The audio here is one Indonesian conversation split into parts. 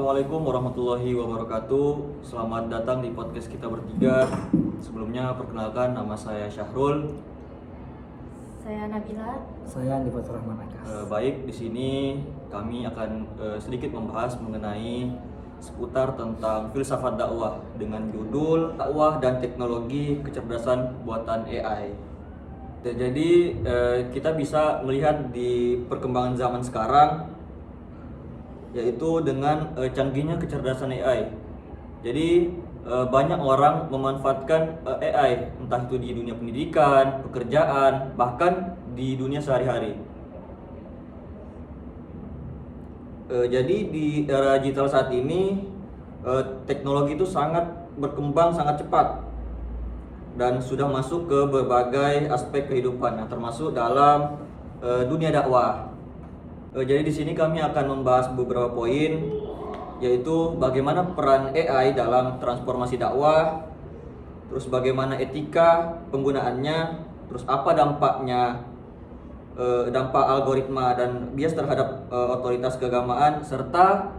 Assalamualaikum warahmatullahi wabarakatuh. Selamat datang di podcast kita bertiga. Sebelumnya perkenalkan, nama saya Syahrul. Saya Nabila. Saya Andi Rahman Akas. Baik, di sini kami akan sedikit membahas mengenai seputar tentang filsafat dakwah dengan judul dakwah dan teknologi kecerdasan buatan AI. Jadi kita bisa melihat di perkembangan zaman sekarang, yaitu dengan canggihnya kecerdasan AI. Jadi banyak orang memanfaatkan AI, entah itu di dunia pendidikan, pekerjaan, bahkan di dunia sehari-hari. Jadi di era digital saat ini teknologi itu sangat berkembang sangat cepat dan sudah masuk ke berbagai aspek kehidupan, termasuk dalam dunia dakwah. Jadi di sini kami akan membahas beberapa poin, yaitu bagaimana peran AI dalam transformasi dakwah, terus bagaimana etika penggunaannya, terus apa dampaknya, dampak algoritma dan bias terhadap otoritas keagamaan, serta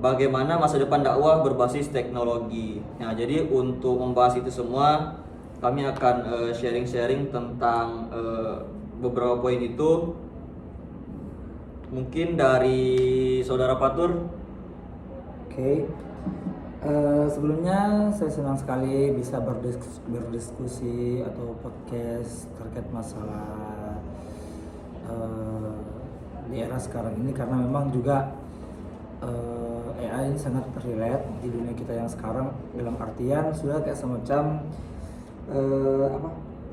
bagaimana masa depan dakwah berbasis teknologi. Nah, jadi untuk membahas itu semua, kami akan sharing-sharing tentang beberapa poin itu. Mungkin dari Saudara Fatur. Oke. Sebelumnya saya senang sekali bisa berdiskusi atau podcast terkait masalah di era sekarang ini, karena memang juga AI ini sangat relate di dunia kita yang sekarang, dalam artian sudah kayak semacam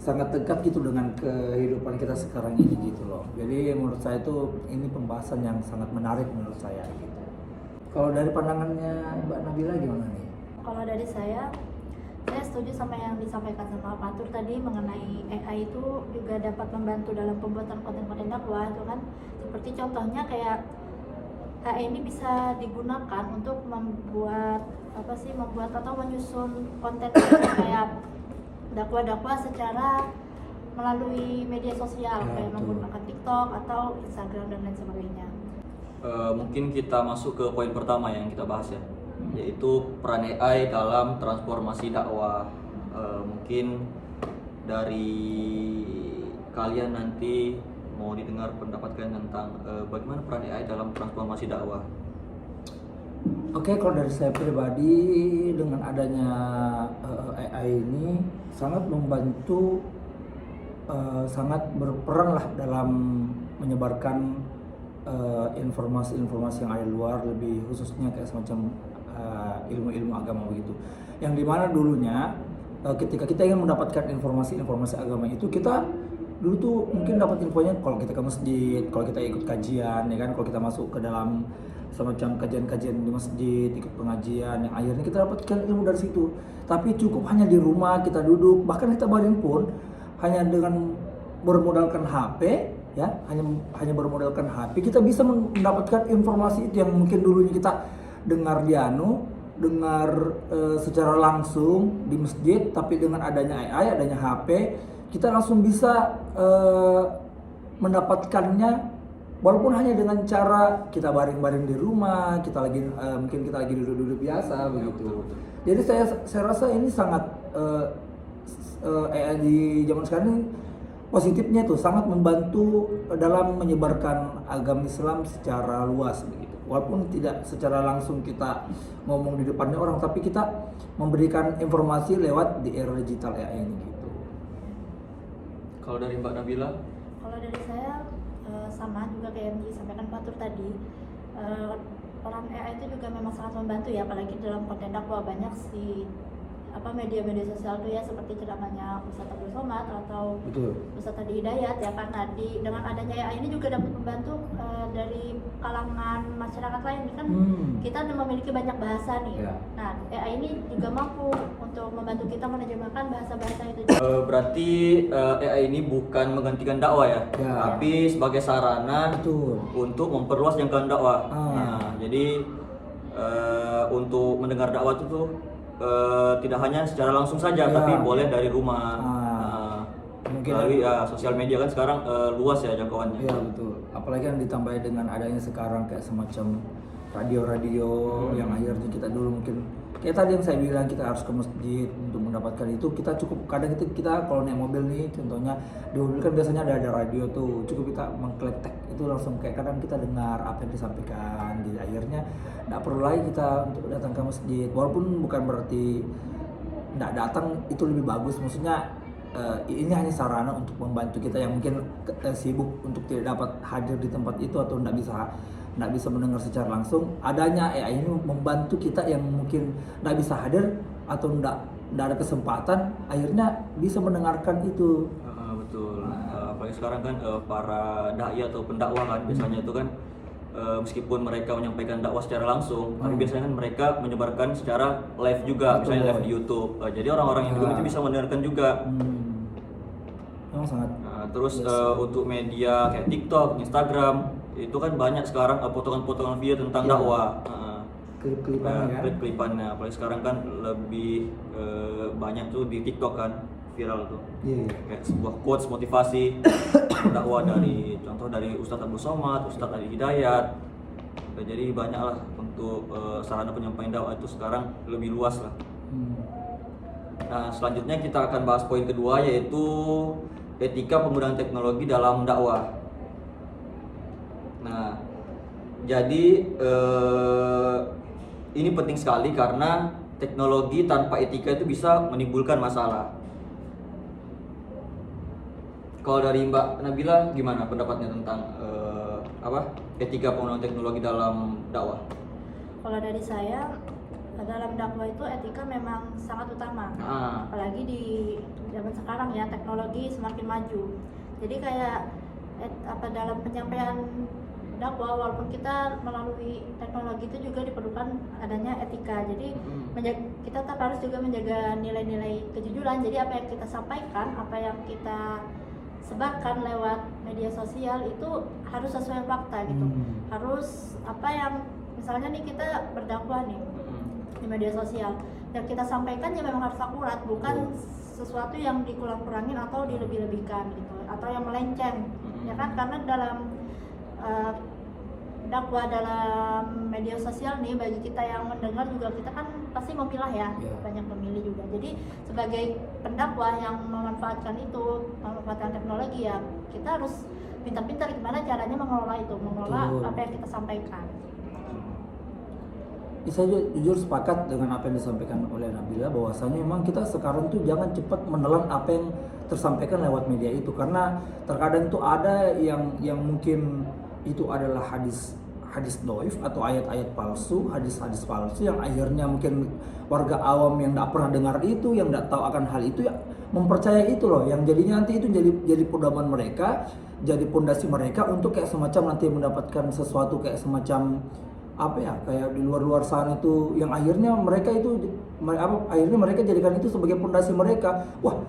sangat dekat gitu dengan kehidupan kita sekarang ini gitu loh. Jadi menurut saya itu ini pembahasan yang sangat menarik menurut saya gitu. Kalau dari pandangannya Mbak Nabila gimana nih? Kalau dari saya setuju sama yang disampaikan sama Fatur tadi mengenai AI itu juga dapat membantu dalam pembuatan konten-konten dakwah itu kan. Seperti contohnya kayak AI ini bisa digunakan untuk membuat atau menyusun konten kayak dakwah-dakwah secara melalui media sosial, kayak menggunakan TikTok atau Instagram dan lain sebagainya. Mungkin kita masuk ke poin pertama yang kita bahas ya, yaitu peran AI dalam transformasi dakwah. Mungkin dari kalian nanti mau didengar pendapat kalian tentang bagaimana peran AI dalam transformasi dakwah. Oke, kalau dari saya pribadi, dengan adanya AI ini sangat membantu, sangat berperan lah dalam menyebarkan informasi-informasi yang ada di luar, lebih khususnya kayak semacam ilmu-ilmu agama begitu. Yang dimana dulunya ketika kita ingin mendapatkan informasi-informasi agama itu, kita dulu tuh mungkin dapat infonya kalau kita ke masjid, kalau kita ikut kajian, ya kan, kalau kita masuk ke dalam semacam kajian-kajian di masjid, ikut pengajian, yang akhirnya kita dapatkan ilmu dari situ. Tapi cukup hanya di rumah kita duduk, bahkan kita baring pun hanya dengan bermodalkan HP, ya, hanya bermodalkan HP, kita bisa mendapatkan informasi itu yang mungkin dulunya kita dengar secara langsung di masjid, tapi dengan adanya AI, adanya HP, kita langsung bisa mendapatkannya. Walaupun hanya dengan cara kita baring-baring di rumah, mungkin kita lagi duduk-duduk biasa begitu. Betul. Jadi saya rasa ini sangat AI di zaman sekarang ini positifnya tuh sangat membantu dalam menyebarkan agama Islam secara luas begitu. Walaupun tidak secara langsung kita ngomong di depannya orang, tapi kita memberikan informasi lewat di era digital AI ini gitu. Kalau dari Mbak Nabila? Kalau dari saya sama juga kayak yang disampaikan Fatur tadi, peran AI itu juga memang sangat membantu ya, apalagi dalam konten dakwah. Banyak sih media-media sosial tuh ya, seperti ceramahnya Ustaz Abdul Somad atau Ustaz Adi Hidayat ya, karena dengan adanya AI ini juga dapat membantu dari kalangan masyarakat lain kan. Kita memiliki banyak bahasa nih. Nah, AI ini juga mampu untuk membantu kita menerjemahkan bahasa-bahasa itu. Berarti AI ini bukan menggantikan dakwah ya, tapi sebagai sarana untuk memperluas jangkauan dakwah. Nah, jadi untuk mendengar dakwah itu tuh tidak hanya secara langsung saja, tapi boleh dari rumah. Mungkin melalui sosial media kan sekarang luas ya jangkauannya. Iya betul. Apalagi yang ditambah dengan adanya sekarang kayak semacam radio-radio yang akhirnya kita dulu mungkin kayak tadi yang saya bilang kita harus ke masjid untuk mendapatkan itu. Kita cukup kadang kita kalau naik mobil nih contohnya di mobil kan biasanya ada radio tuh, cukup kita mengkletek itu langsung kayak kadang kita dengar apa yang disampaikan. Jadi akhirnya nggak perlu lagi kita untuk datang ke masjid, walaupun bukan berarti nggak datang itu lebih bagus, maksudnya ini hanya sarana untuk membantu kita yang mungkin sibuk untuk tidak dapat hadir di tempat itu atau nggak bisa mendengar secara langsung. Adanya AI ini membantu kita yang mungkin nggak bisa hadir atau nggak ada kesempatan, akhirnya bisa mendengarkan itu. Betul. Apalagi sekarang kan para dai atau pendakwah kan biasanya itu kan meskipun mereka menyampaikan dakwah secara langsung, tapi biasanya kan mereka menyebarkan secara live juga, misalnya live di YouTube. Jadi orang-orang yang juga itu bisa mendengarkan juga. Memang sangat. Terus untuk media kayak TikTok, Instagram, itu kan banyak sekarang potongan-potongan video tentang dakwah. Klip-klipannya kan? Klip-klipannya, apalagi sekarang kan lebih banyak tuh di TikTok kan viral tuh. Kayak sebuah quotes motivasi dakwah dari contoh dari Ustadz Abdul Somad, Ustadz Ali Hidayat. Jadi banyak lah untuk sarana penyampaian dakwah itu sekarang lebih luas lah. Nah, selanjutnya kita akan bahas poin kedua, yaitu etika penggunaan teknologi dalam dakwah. Nah, jadi ini penting sekali karena teknologi tanpa etika itu bisa menimbulkan masalah. Kalau dari Mbak Nabila gimana pendapatnya tentang etika penggunaan teknologi dalam dakwah? Kalau dari saya, dalam dakwah itu etika memang sangat utama. Apalagi di zaman sekarang ya, teknologi semakin maju. Jadi kayak dalam penyampaian dakwah, walaupun kita melalui teknologi itu juga diperlukan adanya etika. Jadi kita tetap harus juga menjaga nilai-nilai kejujuran. Jadi apa yang kita sampaikan, apa yang kita sebarkan lewat media sosial itu harus sesuai fakta gitu. Harus apa yang misalnya nih kita berdakwah nih di media sosial, yang kita sampaikan ya memang harus akurat, bukan sesuatu yang dikurang-kurangin atau dilebih-lebihkan gitu, atau yang melenceng, ya kan? Karena dalam dakwah dalam media sosial nih, bagi kita yang mendengar juga kita kan pasti memilah ya, banyak pemilih juga. Jadi sebagai pendakwah yang memanfaatkan teknologi ya, kita harus pintar-pintar gimana caranya mengelola apa yang kita sampaikan. Saya jujur sepakat dengan apa yang disampaikan oleh Nabila, bahwasanya memang kita sekarang tuh jangan cepat menelan apa yang tersampaikan lewat media itu, karena terkadang tuh ada yang mungkin itu adalah hadis doif atau ayat-ayat palsu, hadis-hadis palsu yang akhirnya mungkin warga awam yang tidak pernah dengar itu, yang tidak tahu akan hal itu ya mempercayai itu loh, yang jadinya nanti itu jadi pedoman mereka, jadi pondasi mereka untuk kayak semacam nanti mendapatkan sesuatu kayak semacam kayak di luar sana itu, yang akhirnya mereka jadikan itu sebagai pondasi mereka. Wah,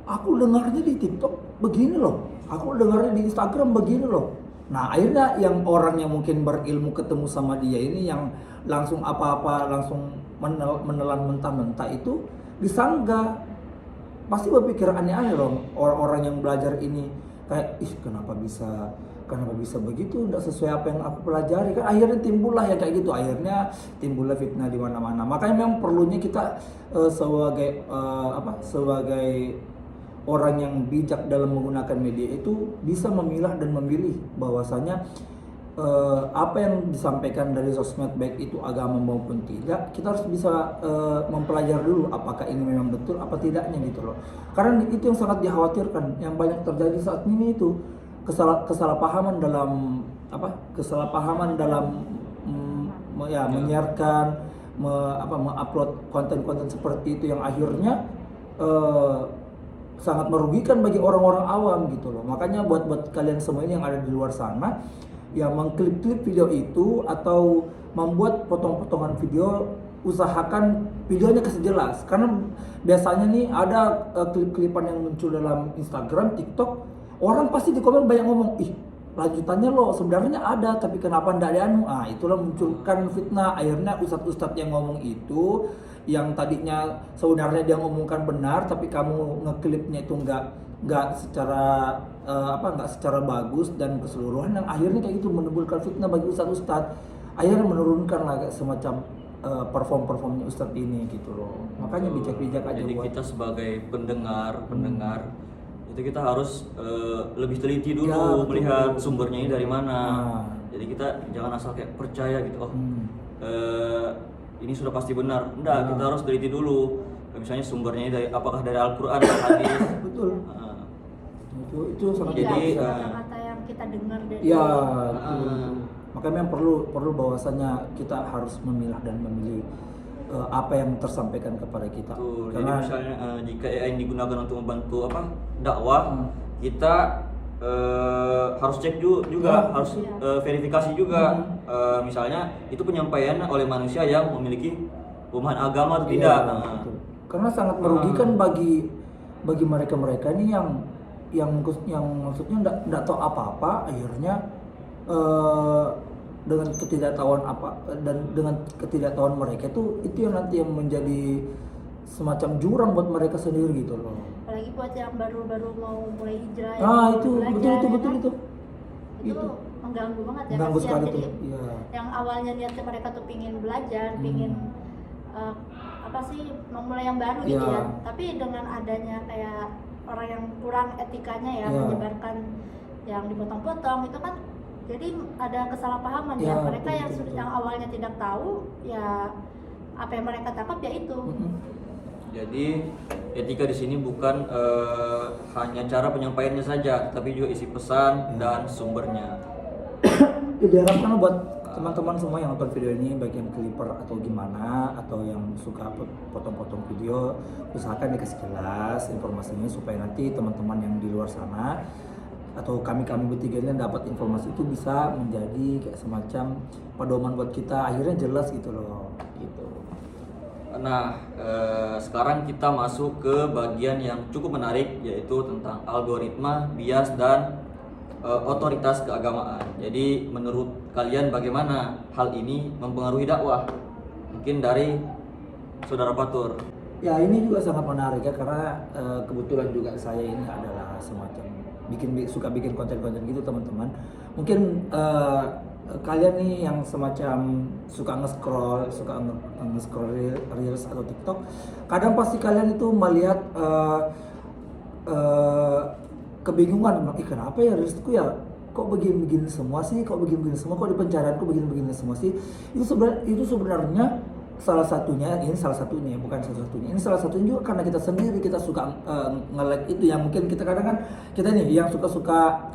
aku dengarnya di TikTok begini loh, aku dengarnya di Instagram begini loh. Nah, akhirnya yang orang yang mungkin berilmu ketemu sama dia ini yang langsung langsung menelan mentah-mentah itu disanggah. Pasti berpikir aneh-aneh loh orang-orang yang belajar ini, kayak kenapa bisa begitu, tidak sesuai apa yang aku pelajari kan. Akhirnya timbullah ya kayak gitu, akhirnya timbullah fitnah di mana-mana. Makanya memang perlunya kita sebagai orang yang bijak dalam menggunakan media itu bisa memilah dan memilih bahwasanya apa yang disampaikan dari sosmed, baik itu agama maupun tidak, kita harus bisa mempelajari dulu apakah ini memang betul apa tidaknya gitu loh. Karena itu yang sangat dikhawatirkan, yang banyak terjadi saat ini itu kesalahpahaman dalam menyiarkan, mengupload konten-konten seperti itu yang akhirnya sangat merugikan bagi orang-orang awam gitu loh. Makanya buat kalian semua ini yang ada di luar sana, yang mengklip-klip video itu atau membuat potong-potongan video, usahakan videonya kasih jelas. Karena biasanya nih ada klip-klipan yang muncul dalam Instagram, TikTok, orang pasti di komen banyak ngomong, lanjutannya loh sebenarnya ada tapi kenapa ndak dianu. Itulah munculkan fitnah. Akhirnya ustadz-ustadz yang ngomong itu, yang tadinya sebenarnya dia ngomongkan benar tapi kamu ngeklipnya itu nggak secara bagus dan keseluruhan, yang akhirnya kayak gitu menimbulkan fitnah bagi ustadz-ustadz. akhirnya menurunkan lah kayak semacam performnya Ustadz ini gitu loh. Makanya bijak-bijak aja Jadi buat kita sebagai pendengar itu kita harus lebih teliti dulu Ya, betul. melihat sumbernya ini dari mana. Nah. Jadi kita jangan asal kayak percaya gitu, Hmm. ini sudah pasti benar. Enggak, Nah. kita harus teliti dulu. Misalnya sumbernya ini dari apakah dari Al-Qur'an atau hadis. Betul. Nah, Itu sangat Jadi, Jadi kata-kata yang kita dengar dari ya Ah. makanya memang perlu bahwasannya kita harus memilah dan memilih apa yang tersampaikan kepada kita. betul. Jadi Karena misalnya jika AI ini digunakan untuk membantu dakwah, Hmm. kita harus cek juga, Ya, harus iya. verifikasi juga. Misalnya itu penyampaian oleh manusia yang memiliki pemahaman agama atau iya, tidak. Nah, betul. Karena sangat merugikan bagi mereka ini yang maksudnya enggak tahu apa-apa, akhirnya dengan ketidaktahuan mereka itu yang nanti yang menjadi semacam jurang buat mereka sendiri gitu loh. apalagi buat yang baru-baru mau mulai hijrah Itu belajar, betul ya itu. kan? Itu mengganggu banget ya, Mengganggu kasihan. sekali Jadi tuh. Iya. yang awalnya niatnya mereka tuh pingin belajar, pingin apa sih memulai yang baru gitu Iya. ya, tapi dengan adanya kayak orang yang kurang etikanya ya, Iya. menyebarkan yang dipotong-potong itu kan jadi ada kesalahpahaman Iya, ya, mereka betul, yang betul, betul. yang awalnya tidak tahu ya apa yang mereka tangkap ya itu. Mm-mm. jadi etika di sini bukan hanya cara penyampaiannya saja, tapi juga isi pesan dan sumbernya. Ya, diharapkan buat teman-teman semua yang nonton video ini, baik yang clipper atau gimana, atau yang suka potong-potong video, usahakan dikasih jelas informasinya supaya nanti teman-teman yang di luar sana atau kami bertiga ini dapat informasi itu bisa menjadi kayak semacam pedoman buat kita, akhirnya jelas gitu loh gitu. Nah, sekarang kita masuk ke bagian yang cukup menarik, yaitu tentang algoritma, bias, dan otoritas keagamaan. Jadi menurut kalian bagaimana hal ini mempengaruhi dakwah? Mungkin dari Saudara Fatur. Ya, ini juga sangat menarik ya, karena kebetulan juga saya ini adalah semacam suka bikin konten-konten gitu teman-teman. Mungkin kalian nih yang semacam suka nge-scroll reels atau TikTok, kadang pasti kalian itu melihat kebingungan, kenapa ya reelsku ya kok begini-begini semua sih, kok di pencarianku begini-begini semua sih. Itu sebenarnya salah satunya ini salah satunya juga karena kita sendiri kita suka nge-like itu, yang mungkin kita kadang kan kita nih yang suka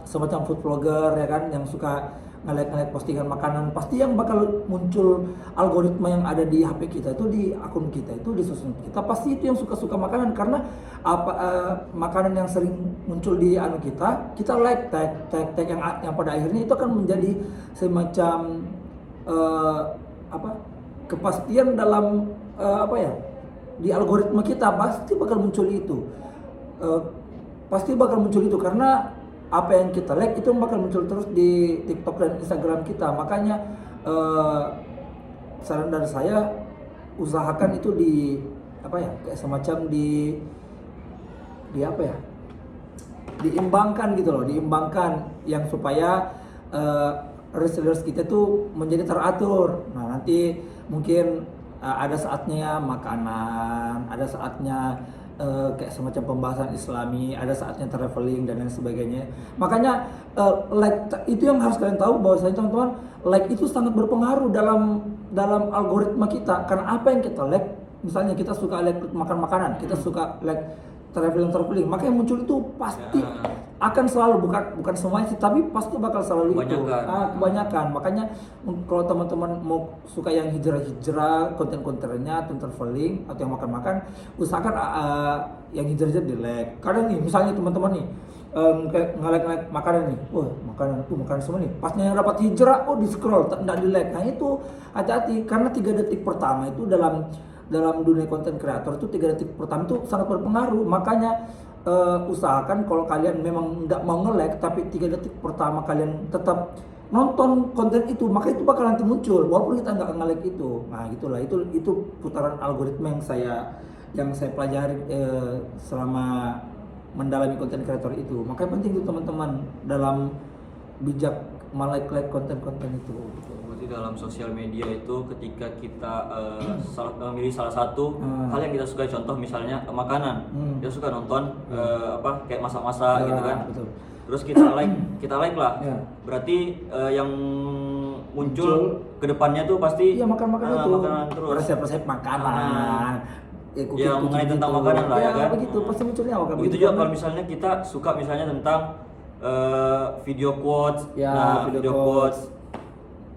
semacam food vlogger ya kan, yang suka nge-like postingan makanan, pasti yang bakal muncul algoritma yang ada di HP kita itu, di akun kita itu, di sosmed kita, pasti itu yang suka makanan, karena makanan yang sering muncul di kita like tag yang pada akhirnya itu akan menjadi semacam kepastian dalam di algoritma kita, pasti bakal muncul itu karena apa yang kita like itu bakal muncul terus di TikTok dan Instagram kita. Makanya saran dari saya, usahakan itu kayak semacam diimbangkan gitu loh, yang supaya reels kita tuh menjadi teratur. Nah, nanti mungkin ada saatnya makanan, ada saatnya kayak semacam pembahasan Islami, ada saatnya traveling dan lain sebagainya. Makanya like itu yang harus kalian tahu, bahwasanya teman-teman, like itu sangat berpengaruh dalam algoritma kita. Karena apa yang kita like, misalnya kita suka like makan makanan, kita suka like traveling, makanya muncul itu pasti akan selalu, bukan semuanya sih, tapi pasti bakal selalu kebanyakan. Makanya kalau teman-teman mau suka yang hijrah, konten-kontennya tentang traveling atau yang makan-makan, usahakan yang hijrah di like. Kadang nih misalnya teman-teman nih kayak nge-like makanan nih, makanan semua nih, pasnya yang dapat hijrah, di scroll, tidak di like. Nah itu hati-hati, karena 3 detik pertama itu dalam dunia konten kreator itu 3 detik pertama itu sangat berpengaruh. Makanya usahakan kalau kalian memang nggak mau nge-like, tapi 3 detik pertama kalian tetap nonton konten itu, maka itu bakal nanti muncul walaupun kita nggak nge-like itu. Nah gitulah, itu putaran algoritma yang saya pelajari selama mendalami konten kreator itu. Makanya penting itu teman-teman dalam bijak melek-lek konten-konten itu gitu. Berarti dalam sosial media itu ketika kita memilih salah satu hal yang kita sukai, contoh misalnya makanan, kita suka nonton kayak masak-masak Ya, gitu kan. betul. Terus kita like lah. Ya. Berarti yang muncul kedepannya tuh pasti Iya, makan-makan itu. makanan terus. Resep-resep makanan. Ya, mengenai tentang makanan lah ya kan. Begitu, pasti munculnya awal Begitu juga kalau misalnya kita suka misalnya tentang video quotes, ya, video quotes.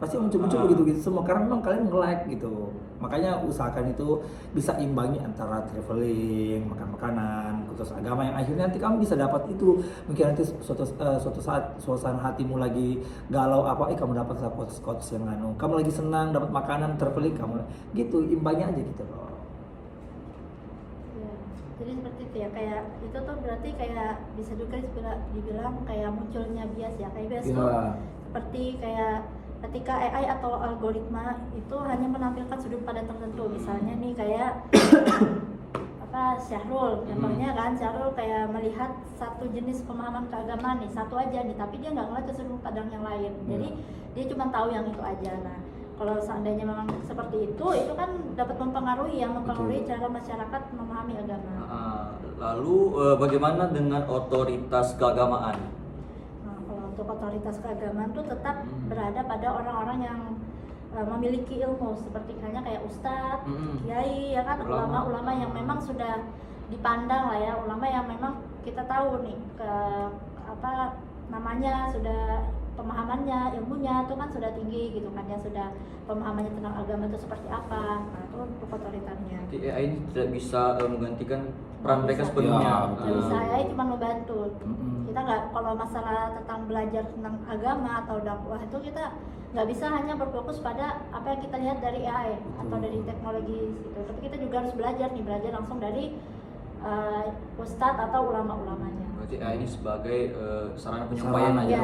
pasti muncul gitu semua karena memang kalian nge-like gitu. Makanya usahakan itu bisa imbangi antara traveling, makan makanan, terus agama yang akhirnya nanti kamu bisa dapat itu. Mungkin nanti suatu saat suasana hatimu lagi galau kamu dapat quotes yang kamu lagi senang dapat makanan, traveling kamu gitu, imbangi aja gitu loh. Ya, jadi seperti itu ya, kayak itu tuh berarti kayak bisa juga dibilang kayak munculnya bias ya, kayak bias tuh seperti kayak ketika AI atau algoritma itu hanya menampilkan sudut pandang tertentu. Misalnya nih kayak Syahrul, contohnya kan Syahrul kayak melihat satu jenis pemahaman keagamaan nih, satu aja nih, tapi dia nggak ngeliat ke sudut pandang yang lain. Jadi dia cuma tahu yang itu aja. Nah, kalau seandainya memang seperti itu kan dapat mempengaruhi cara masyarakat memahami agama. Lalu bagaimana dengan otoritas keagamaan? Nah, kalau untuk otoritas keagamaan tuh tetap berada pada orang-orang yang memiliki ilmu, seperti misalnya kayak ustadz, kiai, ya kan, ulama-ulama yang memang sudah dipandang lah ya, ulama yang memang kita tahu nih namanya sudah, pemahamannya, ilmunya itu kan sudah tinggi gitu kan ya, sudah pemahamannya tentang agama itu seperti apa. Nah, itu untuk otoritasnya. Jadi AI ini tidak bisa menggantikan peran mereka sepenuhnya. Nggak bisa, AI cuma membantu. Kita nggak, kalau masalah tentang belajar tentang agama atau dakwah itu kita nggak bisa hanya berfokus pada apa yang kita lihat dari AI atau dari teknologi gitu. Tapi kita juga harus belajar langsung dari ustadz atau ulama-ulamanya. Berarti AI ini sebagai sarana penyampaian aja.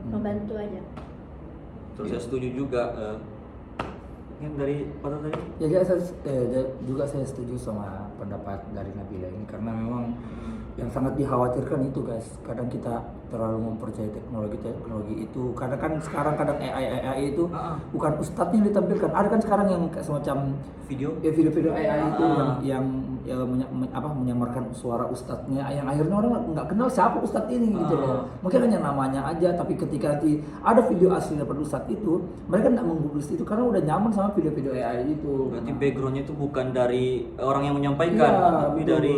Membantu aja. Terus saya setuju juga yang dari Pak tadi. Ya, juga saya setuju sama pendapat dari Nabila ini karena memang yang sangat dikhawatirkan itu guys, kadang kita terlalu mempercayai teknologi itu, karena kan sekarang kadang AI itu bukan ustadznya yang ditampilkan, ada kan sekarang yang semacam video AI itu yang menyamarkan suara ustadznya, yang akhirnya orang nggak kenal siapa ustadz ini gitu loh, mungkin hanya namanya aja, tapi ketika nanti ada video asli daripada ustadz itu, mereka nggak mempublis itu karena udah nyaman sama video-video AI itu. Berarti backgroundnya itu bukan dari orang yang menyampaikan, tapi betul, dari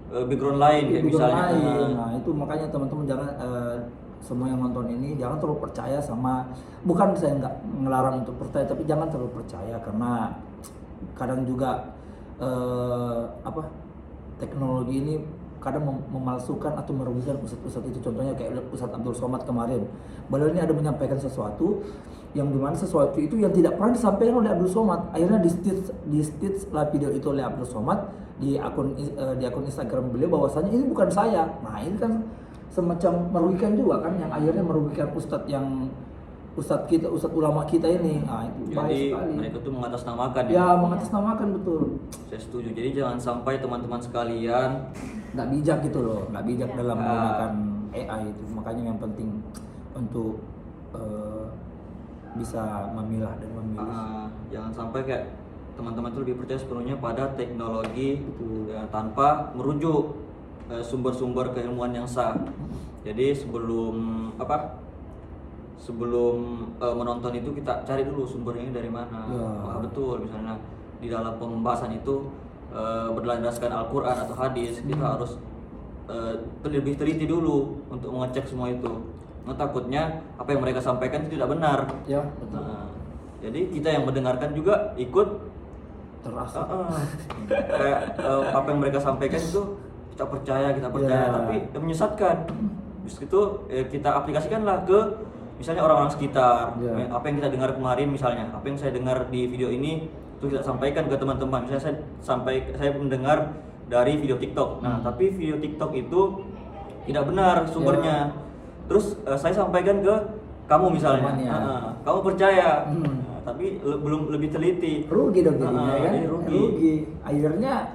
background lain kayak misalnya. Nah, itu makanya teman-teman jangan semua yang nonton ini jangan terlalu percaya sama, bukan saya nggak ngelarang untuk percaya, tapi jangan terlalu percaya karena kadang juga teknologi ini kadang memalsukan atau merugikan ustadz itu. Contohnya kayak Ustadz Abdul Somad kemarin, beliau ini ada menyampaikan sesuatu yang dimana sesuatu itu yang tidak pernah disampaikan oleh Abdul Somad, akhirnya di stitch lah video itu oleh Abdul Somad di akun Instagram beliau bahwasanya ini bukan saya. Nah, ini kan semacam merugikan juga kan, yang akhirnya merugikan ustadz ulama kita ini. Nah, itu bahaya sekali. Mereka tuh mengatasnamakan ya. Mengatasnamakan, betul. Saya setuju. Jadi jangan sampai teman-teman sekalian nggak bijak gitu loh, nggak bijak dalam menggunakan AI itu. Makanya yang penting untuk bisa memilah dan memilih. Jangan sampai kayak teman-teman tuh lebih percaya sepenuhnya pada teknologi ya, tanpa merujuk sumber-sumber keilmuan yang sah. Jadi sebelum menonton itu kita cari dulu sumbernya dari mana. Apakah betul misalnya di dalam pembahasan itu berlandaskan Al-Quran atau hadis, kita harus lebih teliti dulu untuk mengecek semua itu. Takutnya apa yang mereka sampaikan itu tidak benar. Ya, betul. Jadi kita yang mendengarkan juga ikut terasa kayak apa yang mereka sampaikan itu kita percaya, tapi menyesatkan. Terus itu kita aplikasikanlah ke misalnya orang-orang sekitar. Apa yang kita dengar kemarin misalnya, apa yang saya dengar di video ini itu kita sampaikan ke teman-teman. Misalnya saya mendengar dari video TikTok. Nah, tapi video TikTok itu tidak benar sumbernya. Terus saya sampaikan ke kamu misalnya. Kamu percaya. Tapi belum lebih teliti, rugi dong jadinya kan, rugi. Akhirnya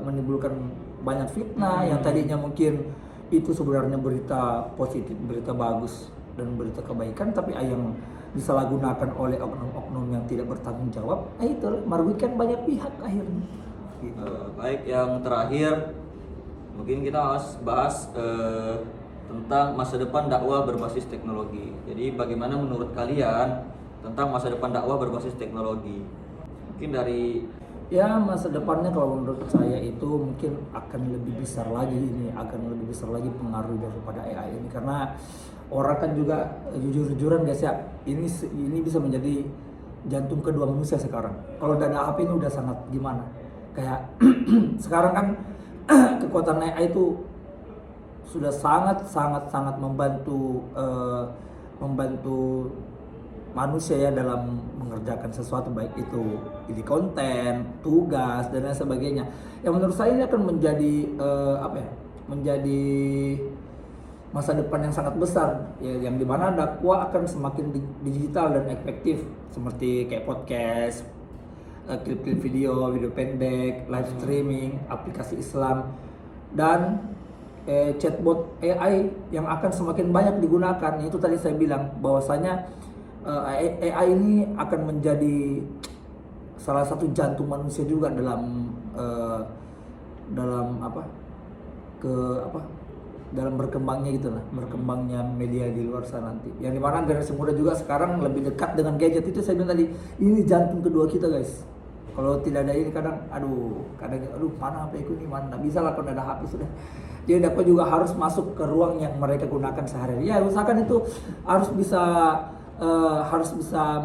menimbulkan banyak fitnah yang tadinya mungkin itu sebenarnya berita positif, berita bagus, dan berita kebaikan, tapi yang disalahgunakan oleh oknum-oknum yang tidak bertanggung jawab, itu merugikan banyak pihak akhirnya. Gitu. Baik, yang terakhir mungkin kita harus bahas tentang masa depan dakwah berbasis teknologi. Jadi bagaimana menurut kalian tentang masa depan dakwah berbasis teknologi? Mungkin dari Ya, masa depannya kalau menurut saya itu mungkin akan lebih besar lagi pengaruh daripada AI ini, karena orang kan juga jujur-jujuran guys ya, ini bisa menjadi jantung kedua manusia sekarang. Kalau udah ada HP ini udah sangat gimana, kayak sekarang kan kekuatan AI itu sudah sangat membantu manusia ya dalam mengerjakan sesuatu, baik itu di konten, tugas dan lain sebagainya. Yang menurut saya ini akan menjadi menjadi masa depan yang sangat besar ya, yang dimana dakwah akan semakin digital dan efektif, seperti kayak podcast, klip-klip video pendek, live streaming, aplikasi Islam, dan chatbot AI yang akan semakin banyak digunakan. Itu tadi saya bilang bahwasanya AI ini akan menjadi salah satu jantung manusia juga dalam berkembangnya media di luar sana nanti. Yang dimana generasi muda juga sekarang lebih dekat dengan gadget. Itu saya bilang tadi, ini jantung kedua kita guys. Kalau tidak ada ini kadang mana HP ku ini, mana nggak bisa lah kalau ada HP sudah. Jadi dakwah juga harus masuk ke ruang yang mereka gunakan sehari-hari. Ya usahakan itu harus bisa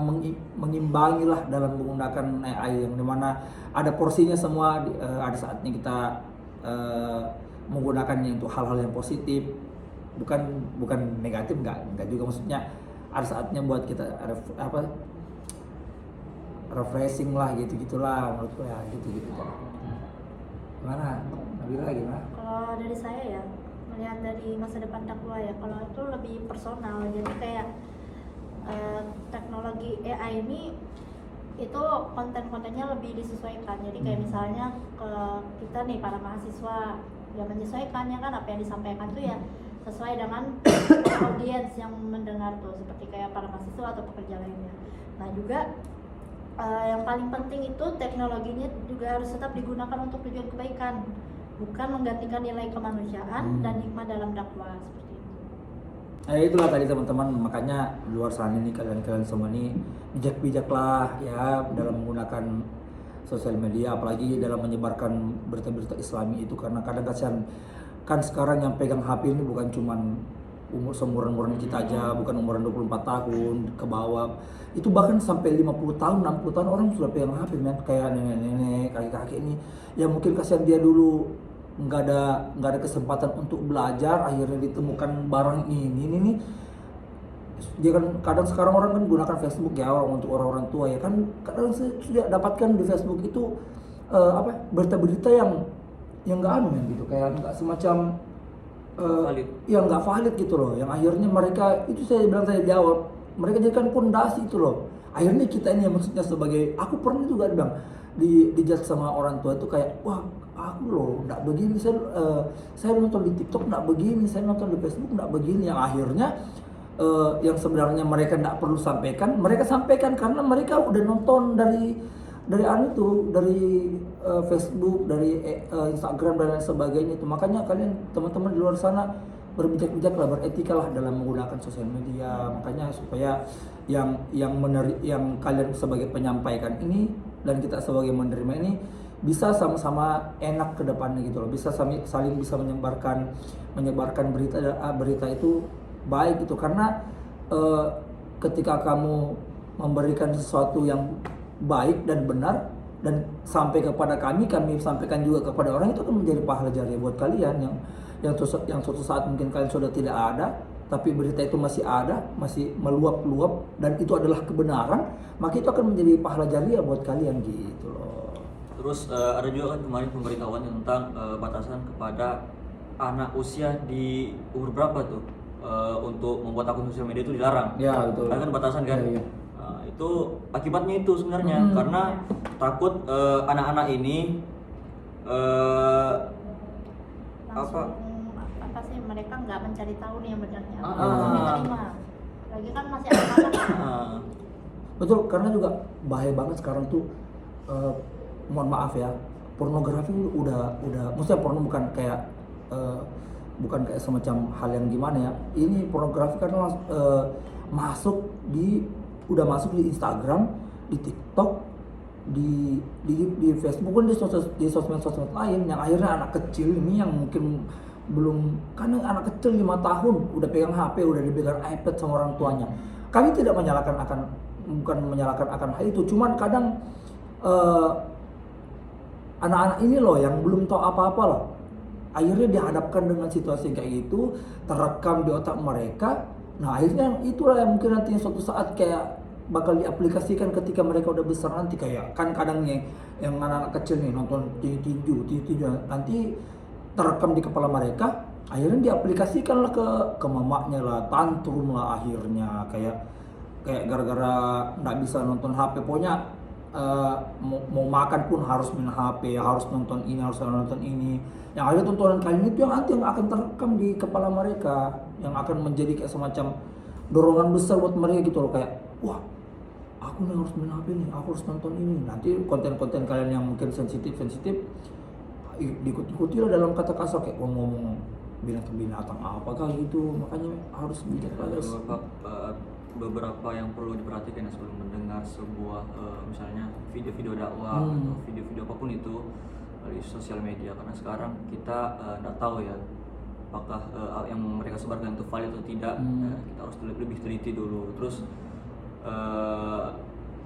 mengimbangi lah dalam menggunakan AI, yang dimana ada porsinya semua. Ada saatnya kita menggunakannya untuk hal-hal yang positif, bukan negatif, enggak juga, maksudnya ada saatnya buat kita refreshing lah, gitulah menurutku ya, gitu. Gimana Nabila, gimana? Kalau dari saya ya, melihat dari masa depan dakwah ya, kalau itu lebih personal. Jadi kayak teknologi AI ini itu konten-kontennya lebih disesuaikan. Jadi kayak misalnya ke kita nih para mahasiswa ya, menyesuaikannya kan apa yang disampaikan tuh ya sesuai dengan audiens yang mendengar tuh, seperti kayak para mahasiswa atau pekerja lainnya. Nah juga yang paling penting itu teknologinya juga harus tetap digunakan untuk tujuan kebaikan, bukan menggantikan nilai kemanusiaan dan hikmah dalam dakwah, seperti itu. Itulah tadi teman-teman, makanya di luar sana ini kalian semua ini bijak-bijaklah ya dalam menggunakan sosial media, apalagi dalam menyebarkan berita-berita Islami itu, karena kadang kasihan kan sekarang yang pegang HP ini bukan cuman umuran kita aja, bukan umuran 24 tahun ke bawah, itu bahkan sampai 50 tahun, 60 tahun orang sudah pegang HP, men. Kayak nenek-nenek, kakek-kakek ini yang mungkin kasihan dia dulu nggak ada kesempatan untuk belajar, akhirnya ditemukan barang ini nih. Dia kan kadang sekarang orang kan gunakan Facebook ya, untuk orang-orang tua ya kan, kadang sudah dapatkan di Facebook itu berita-berita yang nggak gitu, kayak nggak semacam valid. yang nggak valid gitu loh, yang akhirnya mereka itu, saya bilang tadi di awal, mereka jadikan pondasi itu loh. Akhirnya kita ini yang maksudnya sebagai, aku pernah juga bilang dijudge sama orang tua itu kayak, wah aku loh nggak begini, saya nonton di TikTok nggak begini, saya nonton di Facebook nggak begini, yang akhirnya yang sebenarnya mereka nggak perlu sampaikan, mereka sampaikan karena mereka udah nonton dari Facebook, dari Instagram dan lain sebagainya itu. Makanya kalian teman-teman di luar sana berbijak-bijaklah, beretikalah dalam menggunakan sosial media. Makanya supaya yang kalian sebagai penyampaikan ini dan kita sebagai menerima ini bisa sama-sama enak ke depannya gitu loh, bisa saling bisa menyebarkan berita itu baik gitu, karena ketika kamu memberikan sesuatu yang baik dan benar dan sampai kepada kami sampaikan juga kepada orang, itu akan menjadi pahala jariah buat kalian yang suatu saat mungkin kalian sudah tidak ada, tapi berita itu masih ada, masih meluap-luap dan itu adalah kebenaran, maka itu akan menjadi pahala jariah buat kalian gitu loh. Terus ada juga kan kemarin pemberitahuan tentang batasan kepada anak usia di umur berapa tuh untuk membuat akun sosial media itu dilarang. Ya betul. Ada kan batasan kan? Ya. Nah, itu akibatnya itu sebenarnya karena takut anak-anak ini langsung apa sih, mereka nggak mencari tahu nih yang benarnya, Ah. langsung diterima. lagi kan masih anak-anak. Ah, Betul, karena juga bahaya banget sekarang tuh. Mohon maaf ya, pornografi udah maksudnya porno bukan kayak semacam hal yang gimana ya. Ini pornografi karena udah masuk di Instagram, di TikTok, di Facebook, dan di sosmed lain, yang akhirnya anak kecil ini yang mungkin belum, karena anak kecil 5 tahun udah pegang HP, udah dipegang iPad sama orang tuanya. Kami tidak bukan menyalahkan akan hal itu, cuman kadang anak-anak ini loh yang belum tahu apa-apa loh, akhirnya dihadapkan dengan situasi kayak gitu, terekam di otak mereka. Nah akhirnya itulah yang mungkin nantinya suatu saat kayak bakal diaplikasikan ketika mereka udah besar nanti, kayak kan kadangnya yang anak-anak kecil nih nonton tinju nanti terekam di kepala mereka, akhirnya diaplikasikan lah ke mamanya lah, tantrum lah akhirnya, kayak gara-gara nggak bisa nonton HP, pokoknya mau makan pun harus main HP, harus nonton ini, yang akhirnya tontonan kalian itu yang nanti yang akan terekam di kepala mereka, yang akan menjadi kayak semacam dorongan besar buat mereka gitu loh, kayak wah aku nih harus main HP nih, aku harus nonton ini, nanti konten-konten kalian yang mungkin sensitif diikuti lah dalam kata kasar, kayak ngomong binatang apakah gitu. Makanya harus bijak lah guys. Beberapa yang perlu diperhatikan ya sebelum mendengar sebuah misalnya video-video dakwah atau video-video apapun itu di sosial media, karena sekarang kita nggak tahu ya apakah yang mereka sebarkan itu valid atau tidak. Kita harus lebih teliti dulu. Terus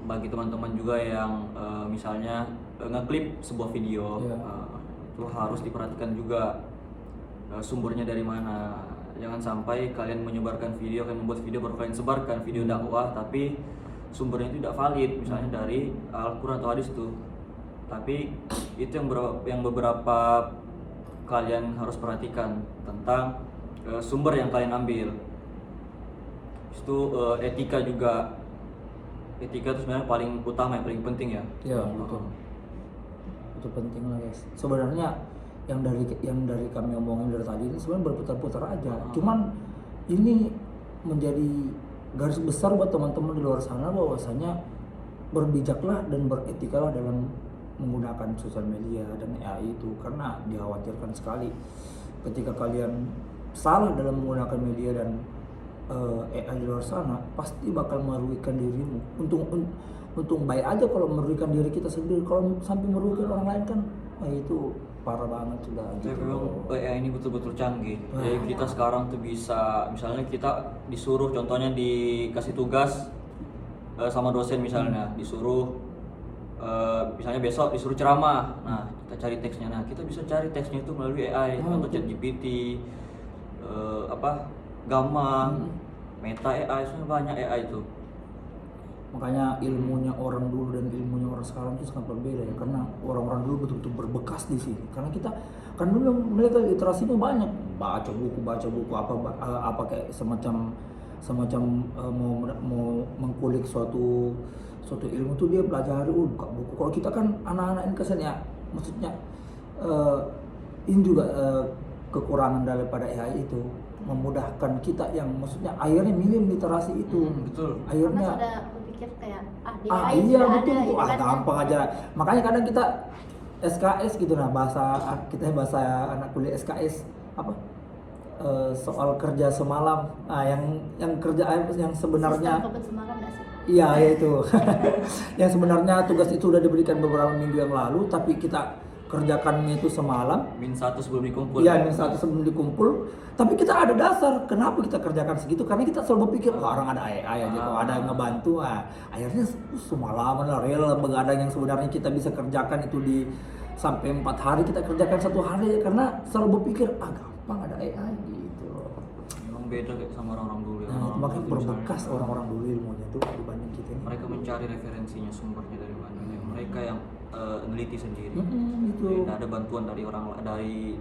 bagi teman-teman juga yang misalnya ngeklip sebuah video, itu harus diperhatikan juga sumbernya dari mana. Jangan sampai kalian menyebarkan video, kalian membuat video baru kalian sebarkan video dakwah, tapi sumbernya itu tidak valid, misalnya dari Al-Quran atau hadis itu. Tapi itu yang beberapa kalian harus perhatikan tentang sumber yang kalian ambil. Itu etika juga. Etika itu sebenarnya paling utama, yang paling penting ya. Ya betul. Itu penting lah guys. Sebenarnya yang dari kami omongin dari tadi ini sebenarnya berputar-putar aja. Cuman ini menjadi garis besar buat teman-teman di luar sana, bahwasanya berbijaklah dan beretikalah dalam menggunakan sosial media dan AI itu, karena dikhawatirkan sekali ketika kalian salah dalam menggunakan media dan AI di luar sana, pasti bakal merugikan dirimu. Untung baik aja kalau merugikan diri kita sendiri, kalau sampai merugikan orang lain kan itu parah banget sudah gitu. Memang AI ini betul-betul canggih. Jadi kita sekarang tuh bisa, misalnya kita disuruh, contohnya dikasih tugas sama dosen misalnya, disuruh misalnya besok disuruh ceramah. Nah, kita cari teksnya. Nah, kita bisa cari teksnya itu melalui AI atau ChatGPT, Gamma, Meta AI, sebenarnya banyak AI itu. Makanya ilmunya orang dulu dan ilmunya orang sekarang itu sangat berbeda ya, karena orang-orang dulu betul-betul berbekas di sini. Karena kita kan dulu mereka literasinya banyak, baca buku apa kayak semacam mau mengkulik suatu ilmu tuh dia pelajari buka buku. Kalau kita kan anak-anak ini kesan ya, maksudnya ini juga kekurangan daripada AI itu, memudahkan kita yang maksudnya akhirnya minim literasi itu. Betul. Akhirnya Karena sudah berpikir kayak AI iya sudah betul ada, tuh, gitu kan. gampang aja. Makanya kadang kita SKS gitu, nah bahasa anak kuliah SKS apa, soal kerja semalam. Nah yang kerjaan yang sebenarnya Sistem kebut semalam nggak sih? iya itu yang sebenarnya tugas itu sudah diberikan beberapa minggu yang lalu, tapi kita kerjakannya itu semalam. -1 sebelum dikumpul. Iya, -1 sebelum dikumpul. Tapi kita ada dasar kenapa kita kerjakan segitu, karena kita selalu berpikir orang ada AI aja, kok ada yang ngebantu. Akhirnya semalaman lah, real begadang yang sebenarnya kita bisa kerjakan itu di sampai 4 hari kita kerjakan 1 hari ya, karena selalu berpikir gampang ada AI gitu loh. Memang beda kayak sama orang-orang dulu ya. Nah, itu makanya berbekas orang-orang dulu ilmunya tuh dibanding kita ini. Mereka mencari referensinya, sumbernya dari mana. Mereka yang neliti sendiri. Itu. Jadi nggak ada bantuan dari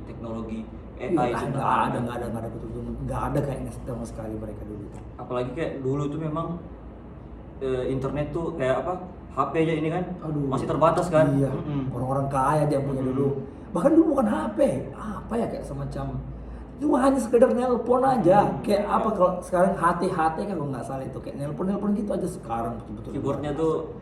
teknologi AI. Nggak ada betul-betul nggak ada kayaknya sama sekali mereka dulu. Apalagi kayak dulu tuh memang internet tuh kayak apa, HP aja ini kan. Aduh. Masih terbatas kan. Iya. Orang-orang kaya dia punya dulu. Bahkan dulu bukan HP, apa ya, kayak semacam cuma hanya sekedar nelpon aja. Kayak apa kalau sekarang HT kan kalau nggak salah itu kayak nelpon gitu aja sekarang betul-betul. Keyboardnya tuh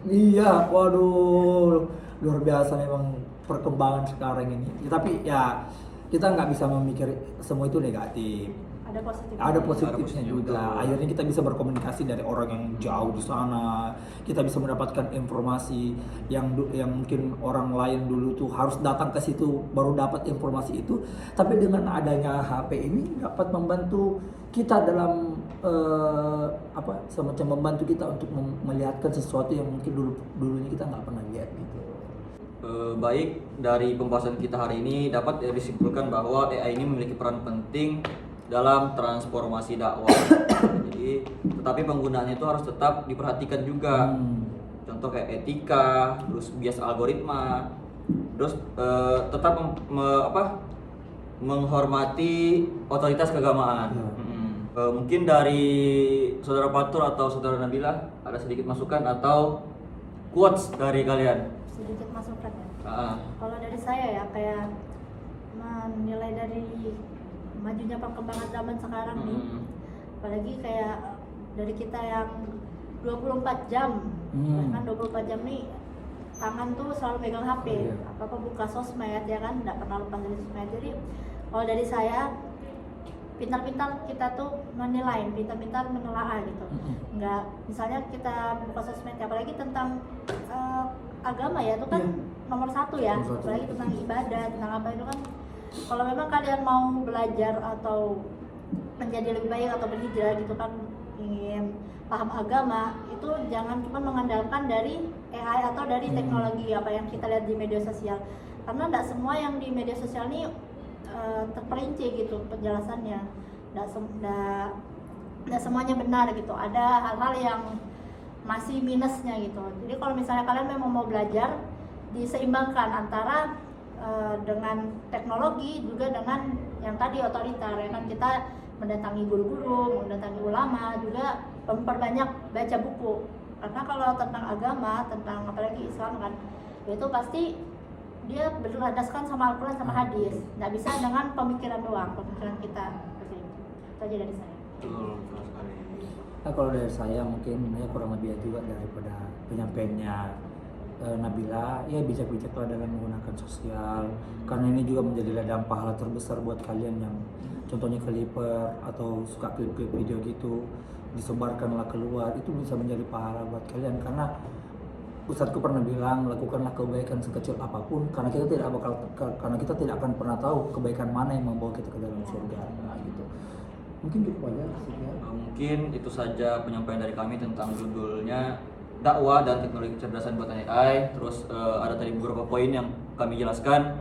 Iya, waduh, luar biasa memang perkembangan sekarang ini. Ya, tapi ya kita nggak bisa memikir semua itu negatif. Ada positif. Ada positifnya positifnya, juga. betul. Akhirnya kita bisa berkomunikasi dari orang yang jauh di sana. Kita bisa mendapatkan informasi yang mungkin orang lain dulu tuh harus datang ke situ baru dapat informasi itu. Tapi dengan adanya HP ini dapat membantu kita dalam semacam membantu kita untuk melihatkan sesuatu yang mungkin dulunya kita nggak pernah lihat gitu. Baik, dari pembahasan kita hari ini dapat disimpulkan bahwa AI ini memiliki peran penting dalam transformasi dakwah. Jadi, tetapi penggunaannya itu harus tetap diperhatikan juga. Contoh kayak etika, terus bias algoritma, terus tetap menghormati otoritas keagamaan. Mungkin dari saudara Fatur atau saudara Nabila ada sedikit masukan atau quotes dari kalian? Sedikit masukan ya. Ah. Kalau dari saya ya kayak menilai dari majunya perkembangan zaman sekarang nih, apalagi kayak dari kita yang 24 jam, bahkan 24 jam nih tangan tuh selalu pegang HP, apa buka sosmed ya kan, nggak pernah lepas dari sosmed. Jadi kalau dari saya pintar-pintar kita tuh menilai, pintar-pintar menelaah gitu. Nggak, misalnya kita buka sosmed, apalagi tentang agama ya, itu kan nomor satu ya, apalagi tentang ibadah, tentang apa itu kan. Kalau memang kalian mau belajar atau menjadi lebih baik atau berhijrah gitu kan, ingin paham agama, itu jangan cuma mengandalkan dari AI atau dari teknologi apa yang kita lihat di media sosial, karena tidak semua yang di media sosial ini terperinci gitu penjelasannya, tidak semuanya benar gitu, ada hal-hal yang masih minusnya gitu. Jadi kalau misalnya kalian memang mau belajar, diseimbangkan antara dengan teknologi juga dengan yang tadi otoriter ya kan, kita mendatangi guru-guru, mendatangi ulama, juga memperbanyak baca buku, karena kalau tentang agama, tentang apalagi Islam kan, itu pasti dia berlandaskan sama Al-Quran sama hadis, nggak bisa dengan pemikiran doang, pemikiran kita. Itu aja dari saya. Betul sekali. Nah, kalau dari saya mungkin ya kurang lebih juga daripada penyampaiannya Nabila, ya bijak-bijaklah dalam menggunakan sosial, karena ini juga menjadi ladang pahala terbesar buat kalian yang contohnya clipper atau suka klip-klip video gitu, disebarkanlah keluar, itu bisa menjadi pahala buat kalian. Karena Ustadzku pernah bilang, lakukanlah kebaikan sekecil apapun, karena kita tidak akan pernah tahu kebaikan mana yang membawa kita ke dalam surga. Nah, gitu. Mungkin cukup aja sih ya. Mungkin itu saja penyampaian dari kami tentang judulnya dakwah dan teknologi kecerdasan buatan AI. Terus ada tadi beberapa poin yang kami jelaskan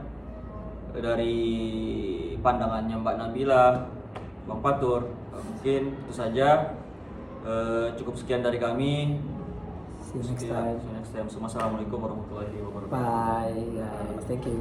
dari pandangannya Mbak Nabila, Bang Fatur. Mungkin itu saja. Cukup sekian dari kami. See you next time. Assalamualaikum warahmatullahi wabarakatuh. Bye guys, thank you.